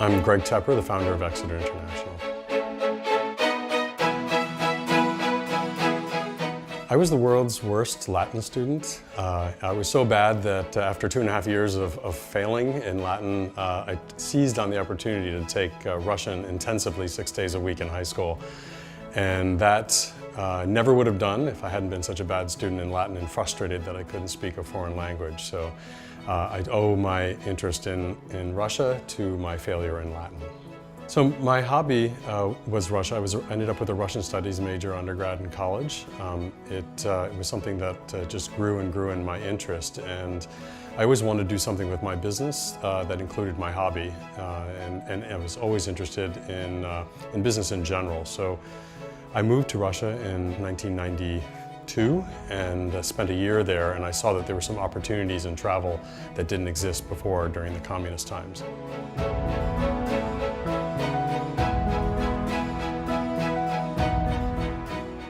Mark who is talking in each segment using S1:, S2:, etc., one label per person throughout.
S1: I'm Greg Tepper, the founder of Exeter International. I was the world's worst Latin student. I was so bad that after 2.5 years of failing in Latin, I seized on the opportunity to take Russian intensively 6 days a week in high school. And that never would have done if I hadn't been such a bad student in Latin and frustrated that I couldn't speak a foreign language. So I owe my interest in Russia to my failure in Latin. So my hobby was Russia. I ended up with a Russian studies major undergrad in college. It was something that just grew and grew in my interest, and I always wanted to do something with my business that included my hobby, and I was always interested in business in general. So I moved to Russia in 1992 and spent a year there, and I saw that there were some opportunities in travel that didn't exist before during the communist times.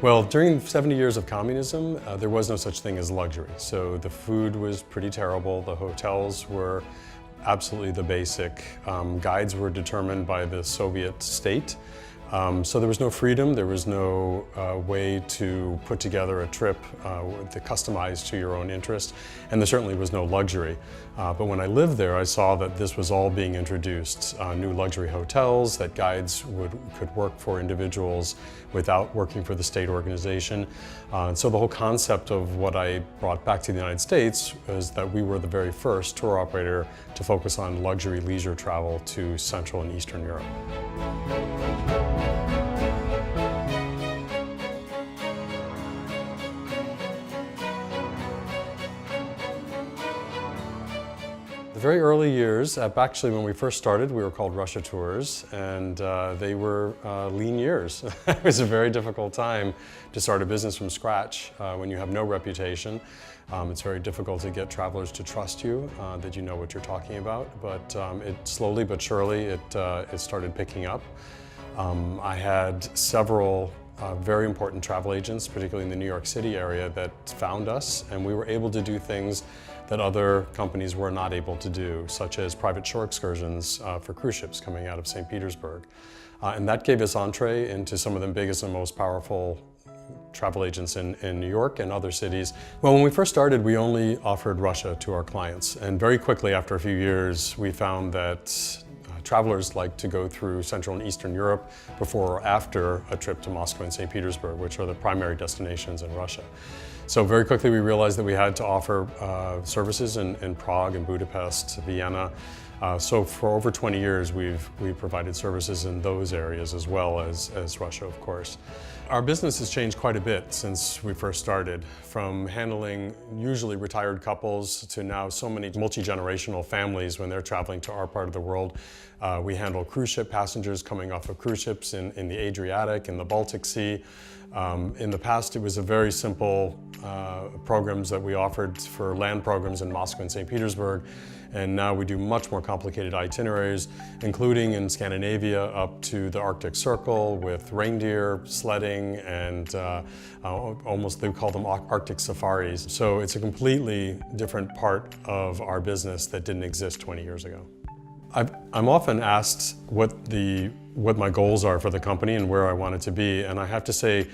S1: Well, during 70 years of communism, there was no such thing as luxury. So the food was pretty terrible, the hotels were absolutely the basic. Guides were determined by the Soviet state. So there was no freedom, there was no way to put together a trip that customized to your own interest, and there certainly was no luxury. But when I lived there, I saw that this was all being introduced. New luxury hotels, that guides could work for individuals without working for the state organization. And so the whole concept of what I brought back to the United States was that we were the very first tour operator to focus on luxury leisure travel to Central and Eastern Europe. The very early years, actually when we first started, we were called Russia Tours, and they were lean years. It was a very difficult time to start a business from scratch when you have no reputation. It's very difficult to get travelers to trust you, that you know what you're talking about, but slowly but surely it started picking up. I had several very important travel agents, particularly in the New York City area, that found us, and we were able to do things that other companies were not able to do, such as private shore excursions for cruise ships coming out of St. Petersburg. And that gave us entree into some of the biggest and most powerful travel agents in New York and other cities. Well, when we first started, we only offered Russia to our clients, and very quickly after a few years, we found that travelers like to go through Central and Eastern Europe before or after a trip to Moscow and St. Petersburg, which are the primary destinations in Russia. So very quickly we realized that we had to offer services in Prague and Budapest, Vienna. So for over 20 years we've provided services in those areas as well as Russia, of course. Our business has changed quite a bit since we first started, from handling usually retired couples to now so many multi-generational families when they're traveling to our part of the world. We handle cruise ship passengers coming off of cruise ships in the Adriatic, in the Baltic Sea. In the past, it was a very simple programs that we offered for land programs in Moscow and St. Petersburg, and now we do much more complicated itineraries, including in Scandinavia up to the Arctic Circle with reindeer sledding and almost, they call them Arctic safaris. So it's a completely different part of our business that didn't exist 20 years ago. I'm often asked what my goals are for the company and where I want it to be, and I have to say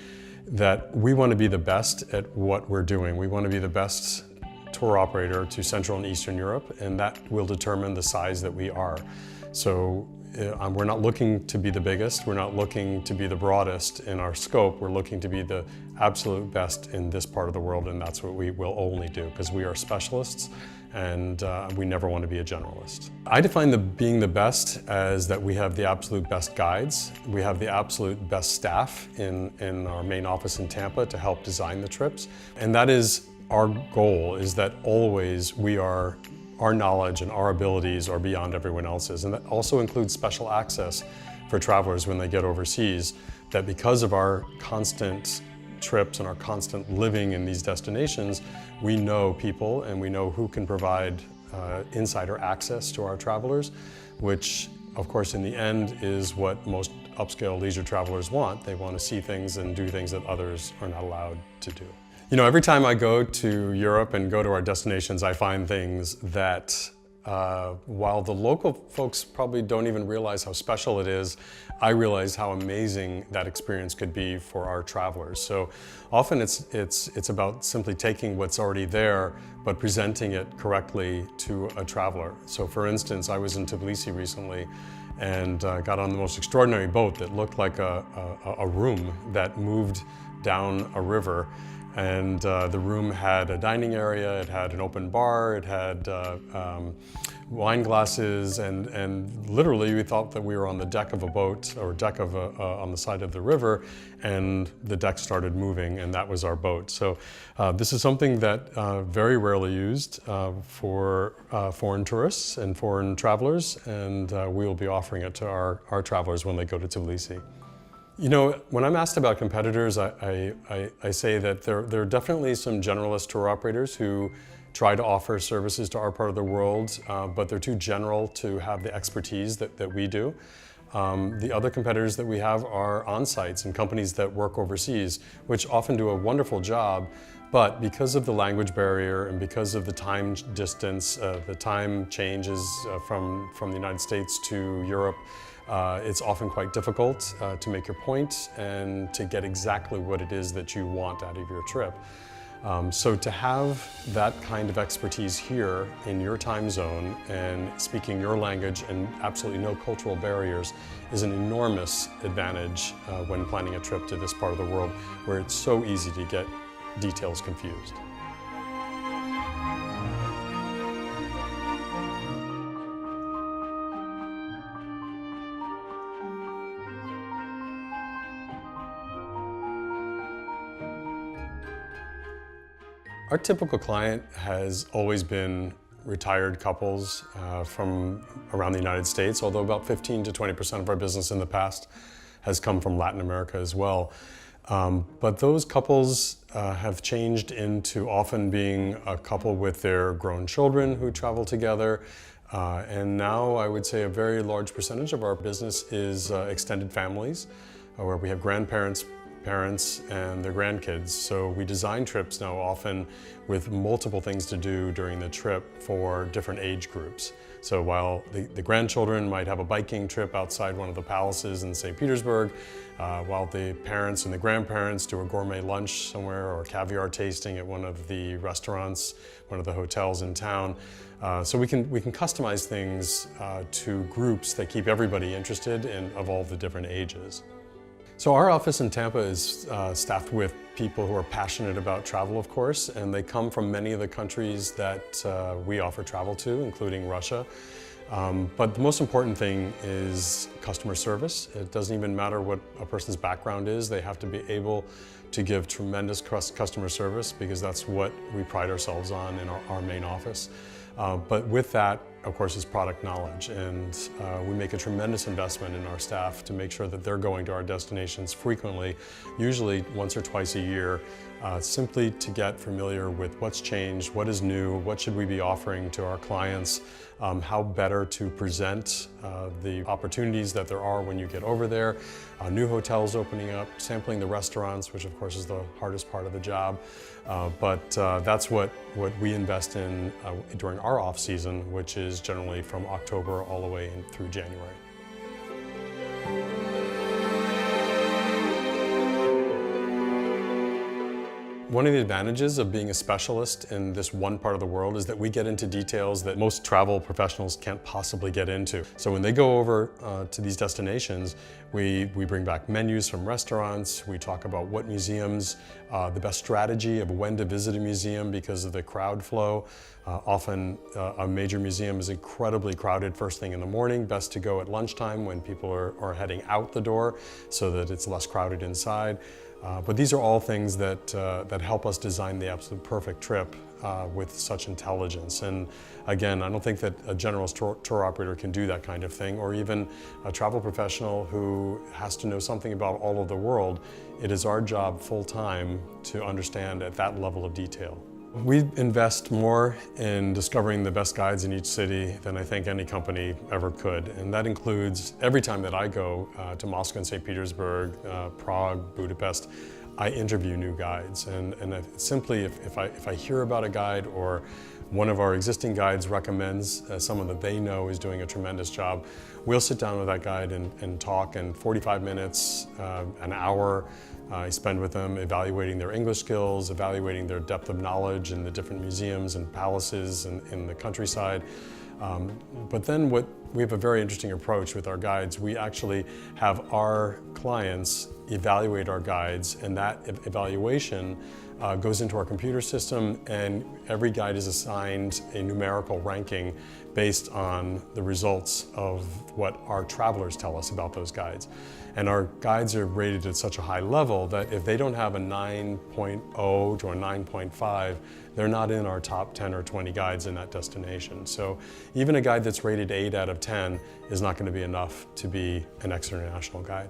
S1: that we want to be the best at what we're doing. We want to be the best tour operator to Central and Eastern Europe, and that will determine the size that we are. So we're not looking to be the biggest, we're not looking to be the broadest in our scope, we're looking to be the absolute best in this part of the world, and that's what we will only do, because we are specialists and we never want to be a generalist. I define being the best as that we have the absolute best guides, we have the absolute best staff in our main office in Tampa to help design the trips, and that is our goal, is that always our knowledge and our abilities are beyond everyone else's, and that also includes special access for travelers when they get overseas, that because of our constant trips and our constant living in these destinations, we know people and we know who can provide insider access to our travelers, which of course in the end is what most upscale leisure travelers want. They want to see things and do things that others are not allowed to do. You know, every time I go to Europe and go to our destinations, I find things that While the local folks probably don't even realize how special it is, I realize how amazing that experience could be for our travelers. So often it's about simply taking what's already there, but presenting it correctly to a traveler. So for instance, I was in Tbilisi recently and got on the most extraordinary boat that looked like a room that moved down a river. And the room had a dining area, it had an open bar, it had wine glasses, and literally we thought that we were on the deck of a boat or deck of on the side of the river, and the deck started moving, and that was our boat. So this is something that very rarely used for foreign tourists and foreign travelers, and we will be offering it to our travelers when they go to Tbilisi. You know, when I'm asked about competitors, I say that there are definitely some generalist tour operators who try to offer services to our part of the world, but they're too general to have the expertise that we do. The other competitors that we have are on-sites and companies that work overseas, which often do a wonderful job, but because of the language barrier and because of the time distance, the time changes from the United States to Europe, it's often quite difficult to make your point and to get exactly what it is that you want out of your trip. So to have that kind of expertise here in your time zone and speaking your language and absolutely no cultural barriers is an enormous advantage when planning a trip to this part of the world where it's so easy to get details confused. Our typical client has always been retired couples from around the United States, although about 15 to 20% of our business in the past has come from Latin America as well. But those couples have changed into often being a couple with their grown children who travel together. And now I would say a very large percentage of our business is extended families, where we have grandparents, parents, and their grandkids. So we design trips now often with multiple things to do during the trip for different age groups. So while the grandchildren might have a biking trip outside one of the palaces in St. Petersburg, while the parents and the grandparents do a gourmet lunch somewhere or caviar tasting at one of the restaurants, one of the hotels in town. So we can customize things to groups that keep everybody interested and of all the different ages. So our office in Tampa is staffed with people who are passionate about travel, of course, and they come from many of the countries that we offer travel to, including Russia. But the most important thing is customer service. It doesn't even matter what a person's background is. They have to be able to give tremendous customer service because that's what we pride ourselves on in our main office. But with that, of course, is product knowledge, and we make a tremendous investment in our staff to make sure that they're going to our destinations frequently, usually once or twice a year, simply to get familiar with what's changed, what is new, what should we be offering to our clients, how better to present the opportunities that there are when you get over there, new hotels opening up, sampling the restaurants, which of course is the hardest part of the job. But that's what we invest in during our off-season, which is generally from October all the way through January. One of the advantages of being a specialist in this one part of the world is that we get into details that most travel professionals can't possibly get into. So when they go over to these destinations, we bring back menus from restaurants, we talk about what museums, the best strategy of when to visit a museum because of the crowd flow. Often a major museum is incredibly crowded first thing in the morning, best to go at lunchtime when people are heading out the door so that it's less crowded inside. But these are all things that help us design the absolute perfect trip with such intelligence. And again, I don't think that a generalist tour operator can do that kind of thing, or even a travel professional who has to know something about all of the world. It is our job full-time to understand at that level of detail. We invest more in discovering the best guides in each city than I think any company ever could. And that includes every time that I go to Moscow and St. Petersburg, Prague, Budapest, I interview new guides. And simply, if I hear about a guide or one of our existing guides recommends someone that they know is doing a tremendous job, we'll sit down with that guide and talk, and 45 minutes, an hour, I spend with them evaluating their English skills, evaluating their depth of knowledge in the different museums and palaces in the countryside. But then we have a very interesting approach with our guides. We actually have our clients evaluate our guides, and that evaluation goes into our computer system, and every guide is assigned a numerical ranking based on the results of what our travelers tell us about those guides. And our guides are rated at such a high level that if they don't have a 9.0 to a 9.5, they're not in our top 10 or 20 guides in that destination. So even a guide that's rated 8 out of 10 is not going to be enough to be an Exeter International guide.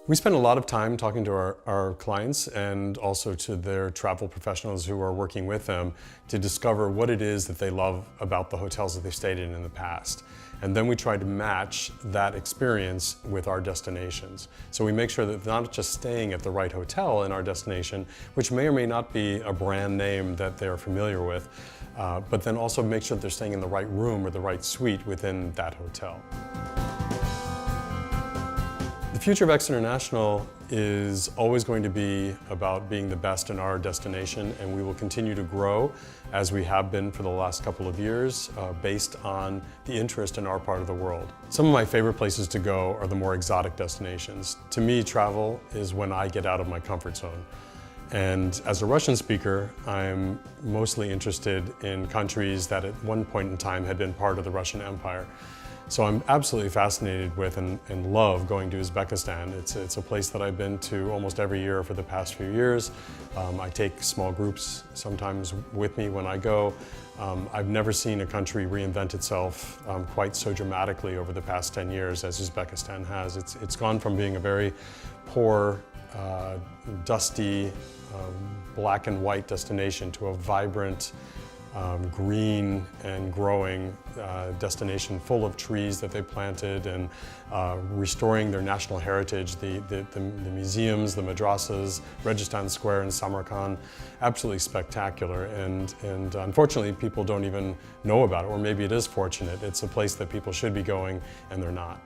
S1: We spend a lot of time talking to our clients and also to their travel professionals who are working with them to discover what it is that they love about the hotels that they've stayed in the past. And then we try to match that experience with our destinations. So we make sure that they're not just staying at the right hotel in our destination, which may or may not be a brand name that they're familiar with, but then also make sure that they're staying in the right room or the right suite within that hotel. The future of Exeter International is always going to be about being the best in our destination, and we will continue to grow as we have been for the last couple of years based on the interest in our part of the world. Some of my favorite places to go are the more exotic destinations. To me, travel is when I get out of my comfort zone. And as a Russian speaker, I'm mostly interested in countries that at one point in time had been part of the Russian Empire. So I'm absolutely fascinated with and love going to Uzbekistan. It's a place that I've been to almost every year for the past few years. I take small groups sometimes with me when I go. I've never seen a country reinvent itself quite so dramatically over the past 10 years as Uzbekistan has. It's gone from being a very poor, dusty, black and white destination to a vibrant, green and growing destination full of trees that they planted and restoring their national heritage, the museums, the madrasas, Registan Square in Samarkand, absolutely spectacular. And unfortunately, people don't even know about it, or maybe it is fortunate. It's a place that people should be going and they're not.